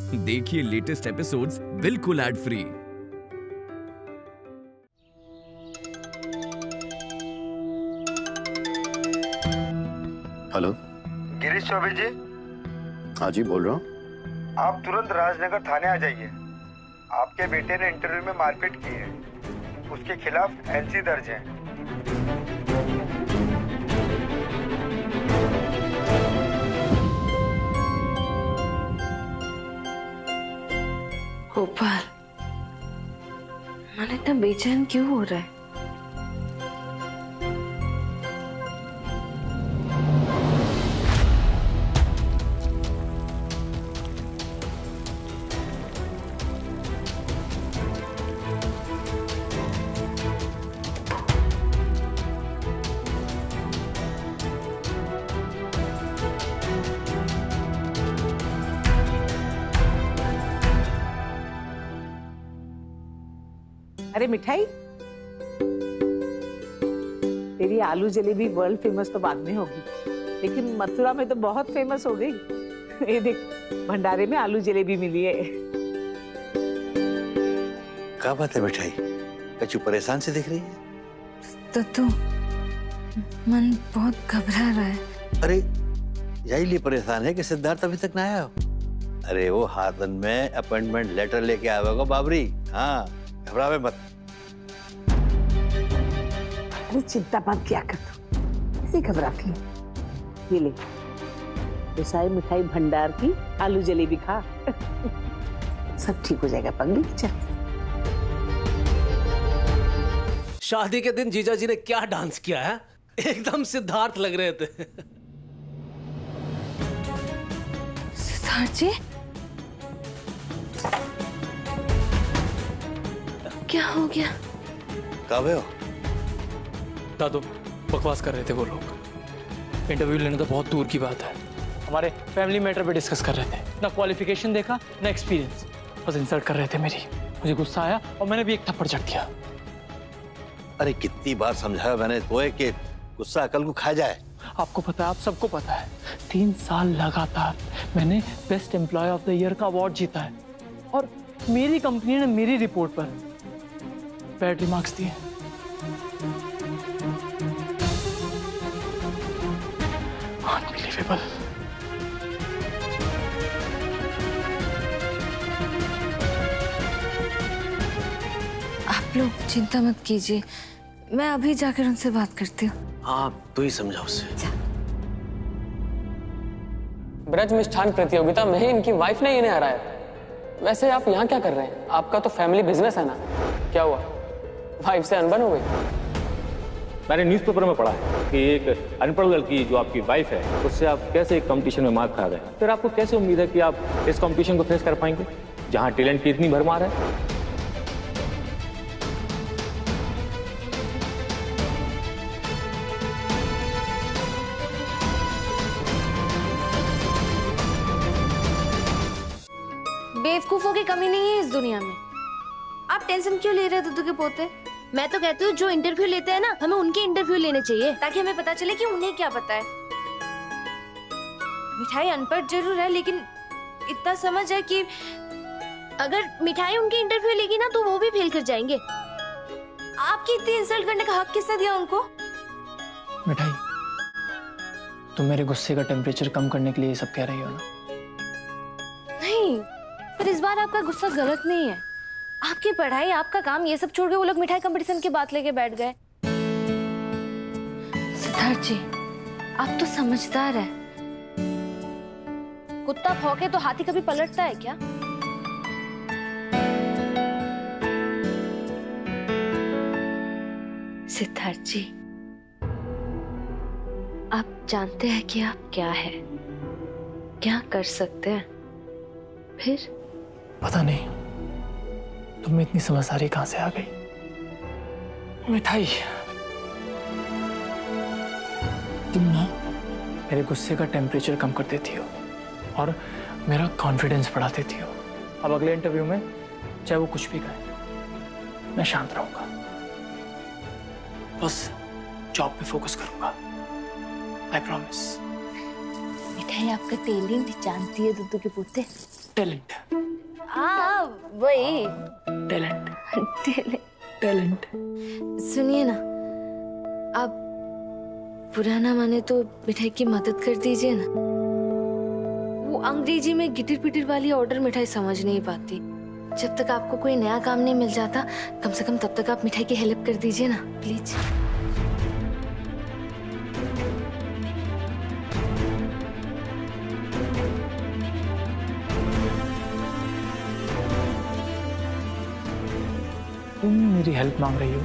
देखिए latest episodes बिल्कुल ad free. Hello, Girish Choubey ji. हाँ जी, बोल रहा हूँ। आप तुरंत राजनगर थाने आ जाइए। आपके बेटे ने इंटरव्यू में मारपीट की है, उसके खिलाफ एनसी दर्ज है। गोपाल, मन इतना बेचैन क्यों हो रहा है? अरे मिठाई, तेरी आलू जलेबी वर्ल्ड फेमस तो बाद में होगी, लेकिन मथुरा में तो बहुत फेमस हो गई। ये देख, भंडारे में आलू जलेबी मिली है। क्या बात है मिठाई, कचू परेशान से दिख रही है? तो मन बहुत घबरा रहा है। अरे यही लिए परेशान है कि सिद्धार्थ अभी तक ना आया हो? अरे वो हाथन में अपॉइंटमेंट लेटर लेके आया होगा बाबरी। हाँ, घबरावे मत। अरे चिंता मत किया कर, तू ऐसे घबराती है। ये ले, पिसाई मिठाई भंडार की आलू जलेबी खा। सब ठीक हो जाएगा पंगी। चल। शादी के दिन जीजा जी ने क्या डांस किया है, एकदम सिद्धार्थ लग रहे थे। सिद्धार्थ जी, क्या हो गया? कब हो? दादू, बकवास कर रहे थे वो लोग। इंटरव्यू लेना तो बहुत दूर की बात है, हमारे फैमिली मैटर पे डिस्कस कर रहे थे। ना क्वालिफिकेशन देखा ना एक्सपीरियंस, बस इंसल्ट कर रहे थे मेरी। मुझे गुस्सा आया और मैंने भी एक थप्पड़ जड़ दिया। अरे कितनी बार समझाया मैंने तुम्हें कि गुस्सा अकल को खा जाए। आपको पता है, आप सबको पता है, 3 साल लगातार मैंने best employee of the year का अवार्ड जीता है और मेरी कंपनी ने मेरी रिपोर्ट पर बैड रिमार्क्स दिए। अनबिलीवेबल। आप लोग चिंता मत कीजिए, मैं अभी जाकर उनसे बात करती हूँ। आप तो ही समझाओ उसे। ब्रज मिष्ठान प्रतियोगिता में इनकी वाइफ ने इन्हें हराया। वैसे आप यहाँ क्या कर रहे हैं? आपका तो फैमिली बिजनेस है ना। क्या हुआ, वाइफ से अनबन हो गई? मैंने न्यूज़पेपर में पढ़ा है कि एक अनपढ़ लड़की जो आपकी वाइफ है, उससे आप कैसे एक कंपटीशन में मार खा गए। फिर आपको कैसे उम्मीद है कि आप इस कंपटीशन को फेस कर पाएंगे जहां टैलेंट की इतनी भरमार है? बेवकूफों की कमी नहीं है इस दुनिया में। आप टेंशन क्यों ले रहे हो दुदू के पोते? मैं तो कहती हूँ जो इंटरव्यू लेते हैं ना, हमें उनके इंटरव्यू लेने चाहिए, ताकि हमें पता चले कि उन्हें क्या पता है। मिठाई अनपढ़ जरूर है, लेकिन इतना समझ है कि अगर मिठाई उनके इंटरव्यू लेगी ना तो वो भी फेल कर जाएंगे। आपकी इतनी इंसल्ट करने का हक किसने दिया उनको? मिठाई, तुम मेरे गुस्से का टेम्परेचर कम करने के लिए ये सब कह रही हो ना? नहीं, पर इस बार आपका गुस्सा गलत नहीं है। आपकी पढ़ाई, आपका काम, ये सब छोड़ के वो लोग मिठाई कंपटीशन की बात लेके बैठ गए। सिद्धार्थ जी, आप तो समझदार है। कुत्ता भौंके तो हाथी कभी पलटता है क्या? सिद्धार्थ जी, आप जानते हैं कि आप क्या है, क्या कर सकते हैं? फिर पता नहीं तुम में इतनी समझदारी कहां से आ गई। मिठाई, तुम ना मेरे गुस्से का टेम्परेचर कम कर देती हो और मेरा कॉन्फिडेंस बढ़ा देती हो। अब अगले इंटरव्यू में चाहे वो कुछ भी कहे, मैं शांत रहूंगा, बस जॉब पे फोकस करूंगा। I promise. मिठाई, है आपका टैलेंट, जानती है दुद्दू के पुत्ते। टैलेंट। हाँ वही टैलेंट। टैलेंट। सुनिए ना, आप बुरा ना माने तो मिठाई की मदद कर दीजिए ना। वो अंग्रेजी में गिटिर पिटिर वाली ऑर्डर मिठाई समझ नहीं पाती। जब तक आपको कोई नया काम नहीं मिल जाता, कम से कम तब तक आप मिठाई की हेल्प कर दीजिए ना प्लीज। तुम मेरी हेल्प मांग रही हो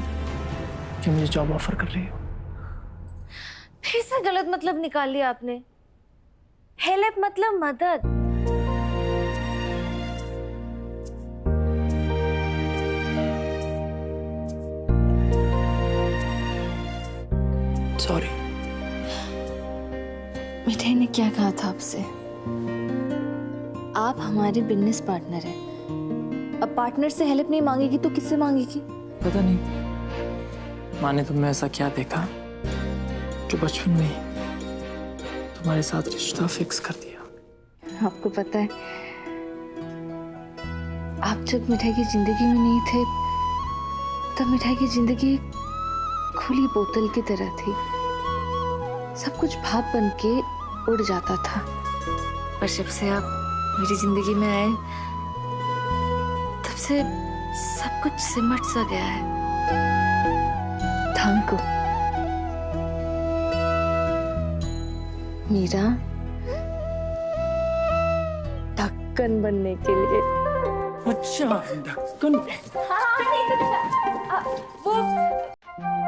कि मुझे जॉब ऑफर कर रही हो? फिर से गलत मतलब निकाल लिया आपने। हेल्प मतलब मदद। सॉरी। मिठाई ने क्या कहा था आपसे? आप हमारे बिजनेस पार्टनर हैं। अब पार्टनर से हेल्प नहीं मांगेगी तो किससे मांगेगी? पता नहीं माँ ने तुमने ऐसा क्या देखा जो बचपन में ही तुम्हारे साथ रिश्ता फिक्स कर दिया। आपको पता है, आप जब मिठाई की जिंदगी में नहीं थे तब मिठाई की जिंदगी खुली बोतल की तरह थी। सब कुछ भाप बन के उड़ जाता था। पर जब से आप मेरी जिंदगी में आए तब से सब कुछ सिमट सा गया है। थैंक यू मीरा, ढक्कन बनने के लिए। अच्छा ढक्कन। वो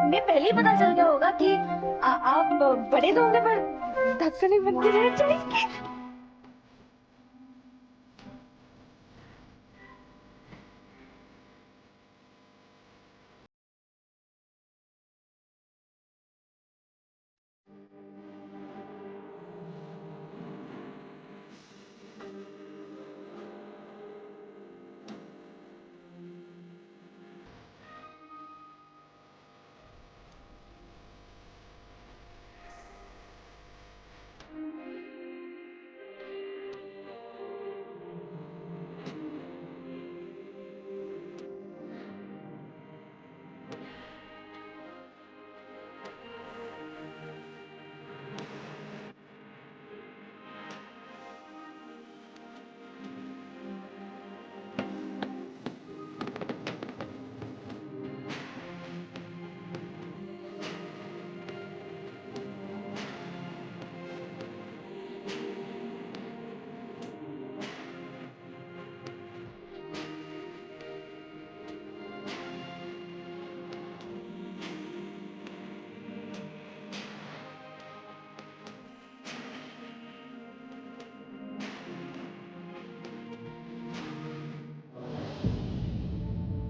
मैं पहले ही पता चल गया होगा कि आप बड़े होंगे पर ढक्कन ही बन के रह जाएंगे।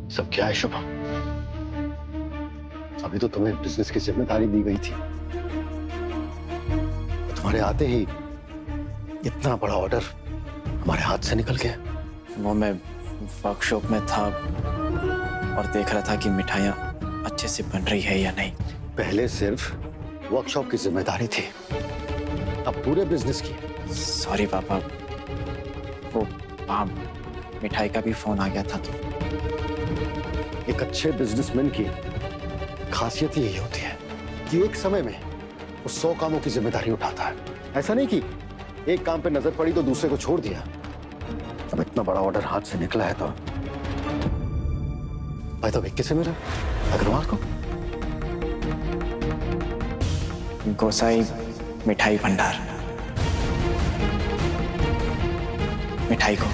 सब क्या है शुभम? अभी तो तुम्हें बिजनेस की जिम्मेदारी दी गई थी, तुम्हारे आते ही इतना बड़ा ऑर्डर हमारे हाथ से निकल गया। वो मैं वर्कशॉप में था और देख रहा था कि मिठाइयाँ अच्छे से बन रही है या नहीं। पहले सिर्फ वर्कशॉप की जिम्मेदारी थी, अब पूरे बिजनेस की। सॉरी पापा, वो मिठाई का भी फोन आ गया था तो। एक अच्छे बिजनेसमैन की खासियत यही होती है कि एक समय में वो 100 कामों की जिम्मेदारी उठाता है। ऐसा नहीं कि एक काम पे नजर पड़ी तो दूसरे को छोड़ दिया। अब इतना बड़ा ऑर्डर हाथ से निकला है तो भाई तो किसे मिला? अग्रवाल को। गोसाई मिठाई भंडार, मिठाई को।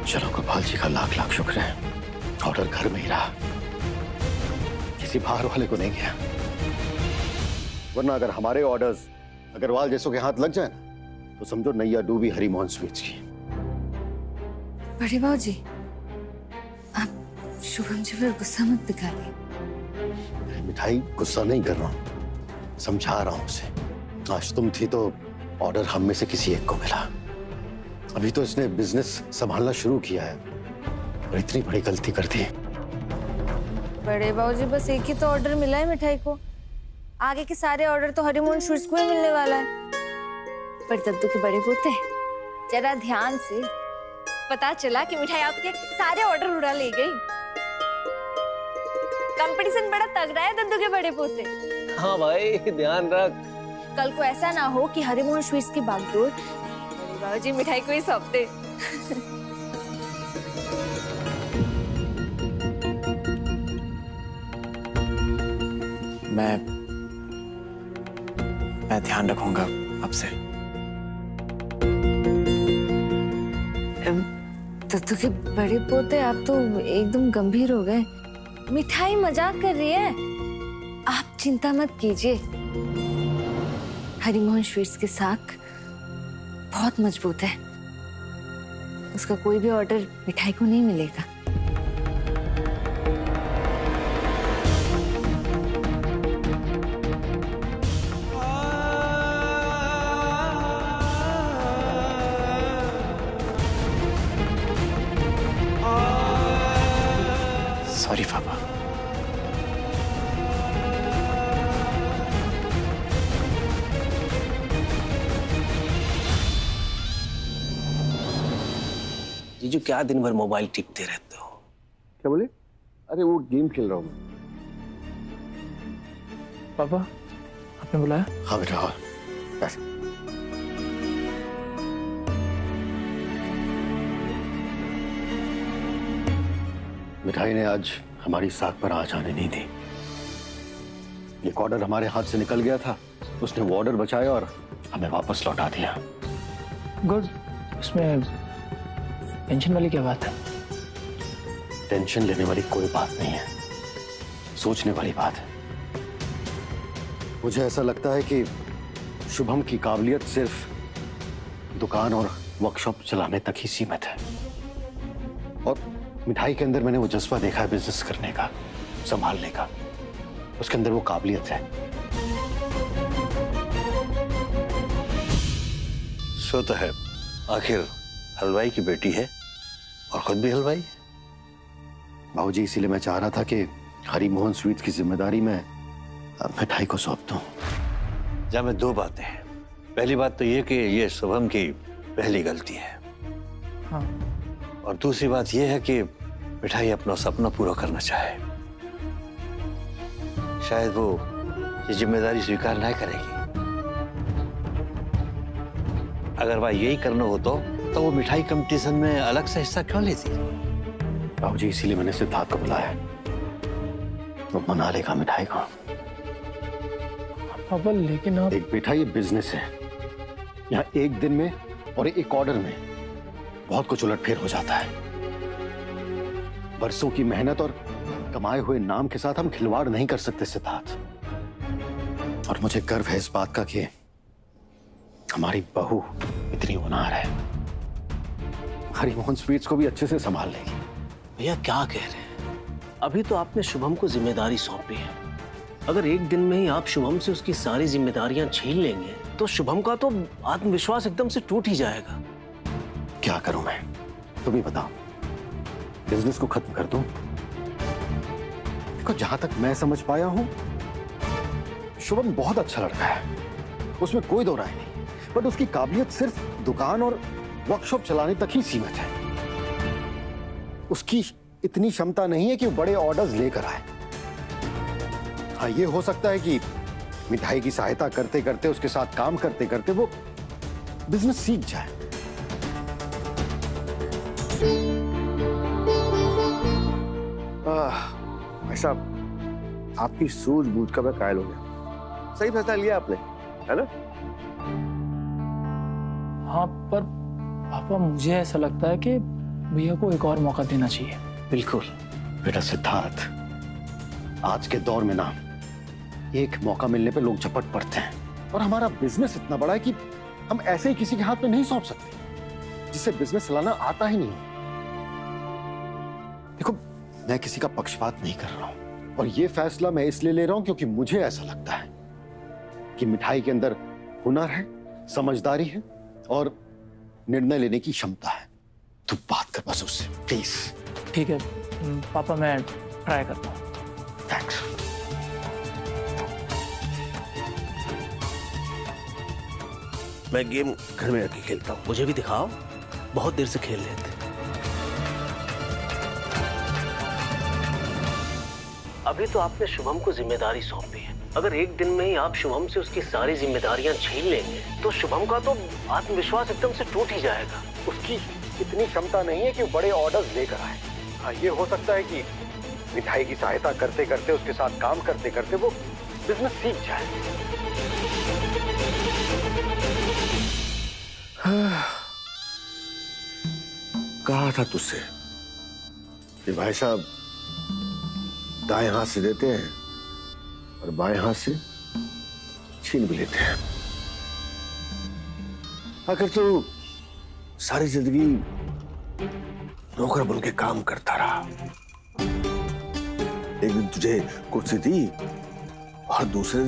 चलो गोपाल जी का लाख लाख शुक्र है, ऑर्डर घर में ही रहा, किसी बाहर वाले को नहीं गया। वरना अगर हमारे ऑर्डर्स अग्रवाल जैसों के हाथ लग जाए ना तो समझो नैया डूबी हरिमोहन स्वीट्स की। बड़े बाबू जी, आप शुभम जी पर गुस्सा मत दिखाइए। मिठाई गुस्सा नहीं कर रहा हूं, समझा रहा हूं उसे। आज तुम थी तो ऑर्डर हम में से किसी एक को मिला। अभी तो इसने बिजनेस संभालना शुरू किया है और इतनी बड़ी गलती कर दी। बड़े बाबू जी, बस एक ही तो ऑर्डर मिला है मिठाई को, आगे के सारे ऑर्डर तो हरिमोहन स्वीट्स को ही मिलने वाला है। पर दद्दू के बड़े पोते, जरा ध्यान से। पता चला कि मिठाई आपके सारे ऑर्डर उड़ा ले गई। कंपटीशन बड़ा तगड़ा है दद्दू के बड़े पोते। हाँ भाई, ध्यान रख। कल को ऐसा ना हो कि हरिमोहन स्वीट्स की बागडोर बाबूजी मिठाई को ही सौंप दे। मैं ध्यान रखूंगा आपसे। दद्दू के बड़े पोते, आप तो एकदम गंभीर हो गए। मिठाई मजाक कर रही है, आप चिंता मत कीजिए। हरिमोहन स्वीट्स के साख बहुत मजबूत है, उसका कोई भी ऑर्डर मिठाई को नहीं मिलेगा। सॉरी पापा। जीजू, क्या दिन भर मोबाइल टिपते रहते हो? क्या बोले? अरे वो गेम खेल रहा हूँ। पापा, आपने बुलाया? हाँ बेटा, हाँ। बस। मिठाई ने आज हमारी साख पर आँच आने नहीं दी। एक ऑर्डर हमारे हाथ से निकल गया था, उसने वो ऑर्डर बचाया और हमें वापस लौटा दिया। गुड। उसमें टेंशन वाली क्या बात है? टेंशन लेने वाली कोई बात नहीं है, सोचने वाली बात है। मुझे ऐसा लगता है कि शुभम की काबिलियत सिर्फ दुकान और वर्कशॉप चलाने तक ही सीमित है, और मिठाई के अंदर मैंने वो जज्बा देखा है बिजनेस करने का, संभालने का। उसके अंदर वो काबिलियत है। सो तो है, आखिर हलवाई की बेटी है और खुद भी हलवाई। बाबूजी, इसीलिए मैं चाह रहा था कि हरिमोहन स्वीट्स की जिम्मेदारी मैं मिठाई को सौंप दूं। जहाँ में दो बातें हैं। पहली बात तो ये कि ये शुभम की पहली गलती है। हाँ। और दूसरी बात ये है कि मिठाई अपना सपना पूरा करना चाहे। शायद वो ये जिम्मेदारी स्वीकार नहीं करेगी। अगर वह यही करना हो तो वो मिठाई कंपटीशन में अलग से हिस्सा क्यों लेती? बाबूजी, इसीलिए मैंने सिद्धार्थ को बुलाया है, वो मना लेगा मिठाई को। पापा, लेकिन आप... एक बेटा, ये बिजनेस है। यहाँ एक दिन में और एक ऑर्डर में बहुत कुछ उलटफेर हो जाता है। बरसों की मेहनत और कमाए हुए नाम के साथ हम खिलवाड़ नहीं कर सकते सिद्धार्थ। और मुझे गर्व है इस बात का कि हमारी बहू इतनी होनहार है, हरिमोहन स्वीट्स को भी अच्छे से संभाल लेगी। भैया, क्या कह रहे हैं? अभी तो आपने शुभम को जिम्मेदारी सौंपी है। अगर एक दिन में ही आप शुभम से उसकी सारी जिम्मेदारियां छीन लेंगे तो शुभम का तो आत्मविश्वास एकदम से टूट ही जाएगा। क्या करूं मैं, तुम ही बताओ। बिजनेस को खत्म कर दूं? देखो, जहां तक मैं समझ पाया हूं, शुभम बहुत अच्छा लड़का है, उसमें कोई दो राय नहीं। बट उसकी काबिलियत सिर्फ दुकान और वर्कशॉप चलाने तक ही सीमित है। उसकी इतनी क्षमता नहीं है कि वो बड़े ऑर्डर्स लेकर आए। हाँ, ये हो सकता है कि मिठाई की सहायता करते करते, उसके साथ काम करते करते वो बिजनेस सीख जाए। भाई साहब, आपकी सूझबूझ का मैं कायल हो गया। सही फैसला लिया आपने, है ना? हाँ, पर पापा, मुझे ऐसा लगता है कि भैया को एक और मौका देना चाहिए। बिल्कुल बेटा सिद्धार्थ, आज के दौर में ना एक मौका मिलने पे लोग झपट पड़ते हैं, और हमारा बिजनेस इतना बड़ा है कि हम ऐसे ही किसी के हाथ में नहीं सौंप सकते जिसे बिजनेस चलाना आता ही नहीं। देखो, मैं किसी का पक्षपात नहीं कर रहा हूं, और ये फैसला मैं इसलिए ले रहा हूं क्योंकि मुझे ऐसा लगता है कि मिठाई के अंदर हुनर है, समझदारी है और निर्णय लेने की क्षमता है। तू बात कर बस उससे, प्लीज। ठीक है पापा, मैं ट्राई करता हूँ। थैंक्स। मैं गेम घर में रख के खेलता हूँ। मुझे भी दिखाओ, बहुत देर से खेल रहे थे। अभी तो आपने शुभम को जिम्मेदारी सौंपी है। अगर एक दिन में ही आप शुभम से उसकी सारी जिम्मेदारियां छीन लेंगे तो शुभम का तो आत्मविश्वास एकदम से टूट ही जाएगा। उसकी इतनी क्षमता नहीं है कि वो बड़े ऑर्डर्स लेकर आए। हाँ, ये हो सकता है कि मिठाई की सहायता करते करते, उसके साथ काम करते करते वो बिजनेस सीख जाए। कहा था तुझसे कि भाई साहब दाएं हाथ से देते हैं और बाएं हाथ से छीन भी लेते हैं। अगर तू सारी जिंदगी नौकर बन के काम करता रहा, एक दिन तुझे कुर्सी दी और दूसरे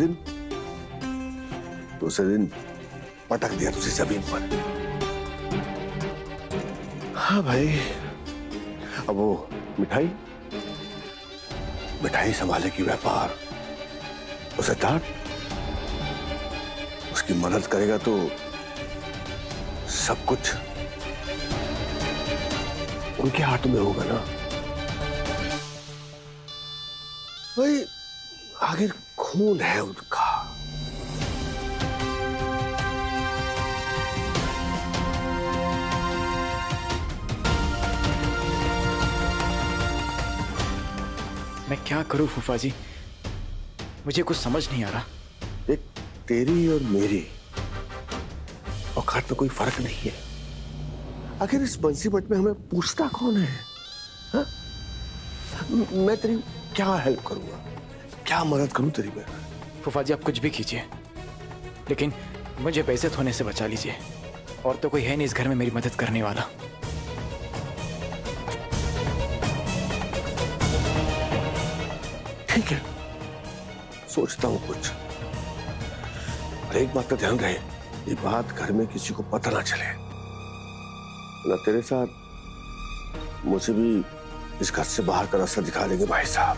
दिन पटक दिया तुझे जमीन पर। हाँ भाई, अब वो मिठाई संभाले की व्यापार, उसे डांट, उसकी मदद करेगा तो सब कुछ उनके हाथ में होगा ना भाई। आखिर खून है उनका। मैं क्या करूं फूफा जी, मुझे कुछ समझ नहीं आ रहा। देख, तेरी और मेरी औकात में कोई फर्क नहीं है। आखिर इस बंसीपट में हमें पूछता कौन है? हा? मैं तेरी क्या हेल्प करूंगा, क्या मदद करूं तेरी में? फूफा जी आप कुछ भी कीजिए, लेकिन मुझे बेइज्जत होने से बचा लीजिए। और तो कोई है नहीं इस घर में मेरी मदद करने वाला। ठीक है, सोचता हूं कुछ। और एक बात का ध्यान रहे, ये बात घर में किसी को पता ना चले, ना तेरे साथ मुझे भी इस घर से बाहर का रास्ता दिखा देंगे भाई साहब।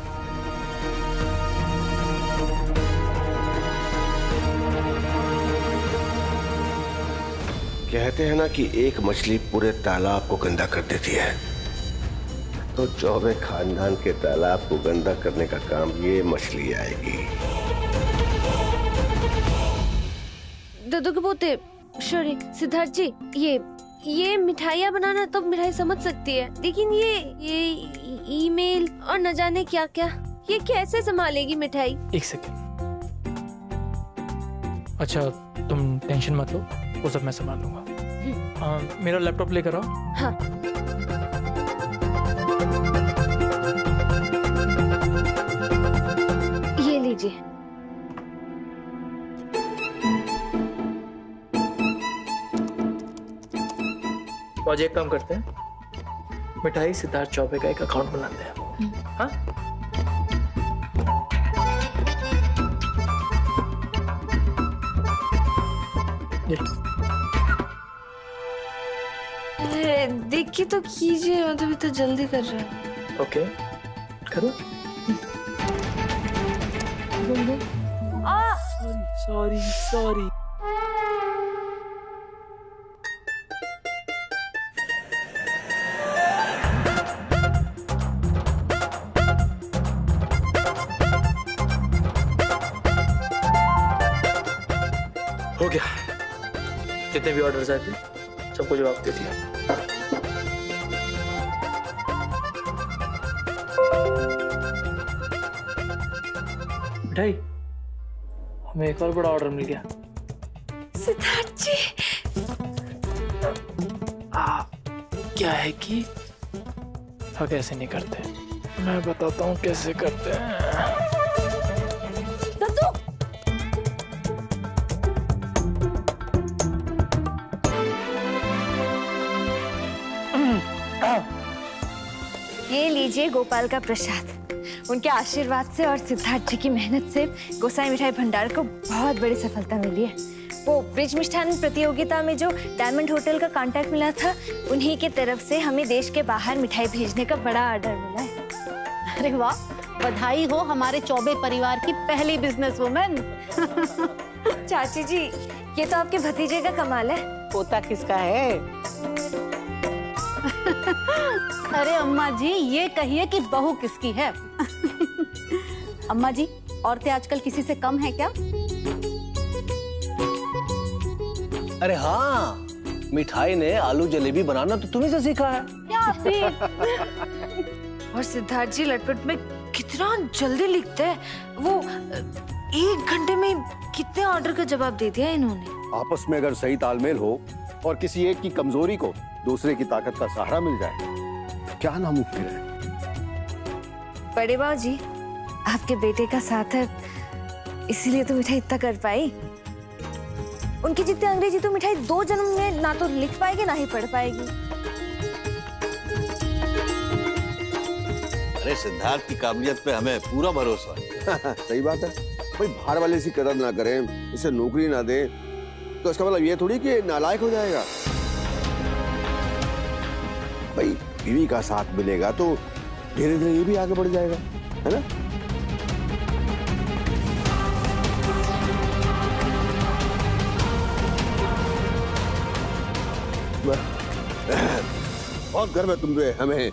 कहते हैं ना कि एक मछली पूरे तालाब को गंदा कर देती है, तो चौबे खानदान के तालाब को गंदा करने का काम ये मछली आएगी। दादू के पोते, सॉरी सिद्धार्थ जी, ये मिठाइयाँ बनाना तो मिठाई समझ सकती है, लेकिन ये ईमेल और न जाने क्या क्या, ये कैसे संभालेगी मिठाई? एक सेकंड। अच्छा तुम टेंशन मत लो, वो सब मैं संभाल लूंगा। मेरा लैपटॉप लेकर आओ। हाँ। ये लीजिए। आज एक काम करते हैं, मिठाई सिद्धार्थ चौबे का एक अकाउंट बनाते हैं। हाँ? देखिए तो कीजिए, मतलब इतना जल्दी कर रहे हैं। ओके, करो। सॉरी। हो गया, जितने भी ऑर्डर्स आए थे सबको जवाब दे दिया। मिठाई, हमें एक और बड़ा ऑर्डर मिल गया। सिद्धार्थ जी, क्या है कि हम ऐसे नहीं करते, मैं बताता हूँ कैसे करते हैं। ये लीजिए गोपाल का प्रसाद। उनके आशीर्वाद से और सिद्धार्थ जी की मेहनत से गोसाई मिठाई भंडार को बहुत बड़ी सफलता मिली है। वो ब्रिज मिष्ठान प्रतियोगिता में जो डायमंड होटल का कॉन्टैक्ट मिला था, उन्हीं की तरफ से हमें देश के बाहर मिठाई भेजने का बड़ा ऑर्डर मिला है। अरे वाह, बधाई हो हमारे चौबे परिवार की पहली बिजनेस वुमेन। चाची जी, ये तो आपके भतीजे का कमाल है। पोता किसका है? अरे अम्मा जी, ये कहिए कि बहू किसकी है। अम्मा जी, औरतें आजकल किसी से कम है क्या? अरे हाँ, मिठाई ने आलू जलेबी बनाना तो तुम्ही से सीखा है। और सिद्धार्थ जी लटपट में कितना जल्दी लिखते हैं। वो 1 घंटे में कितने ऑर्डर का जवाब दे दिया इन्होंने। आपस में अगर सही तालमेल हो और किसी एक की कमजोरी को दूसरे की ताकत का सहारा मिल जाए तो क्या नामुमकिन है। बड़े बाबू जी, आपके बेटे का साथ है, इसीलिए तो मिठाई इतना कर पाई। उनकी जितनी अंग्रेजी तो मिठाई 2 जन्म में ना तो लिख पाएगी ना ही पढ़ पाएगी। अरे सिद्धार्थ की काबिलियत पे हमें पूरा भरोसा है। सही बात है भाई, बाहर वाले से कदर ना करें, इसे नौकरी ना दें तो इसका मतलब ये थोड़ी कि नालायक हो जाएगा। भाई बीवी का साथ मिलेगा तो धीरे धीरे ये भी आगे बढ़ जाएगा, है ना? बहुत गर्व है तुम पे हमें।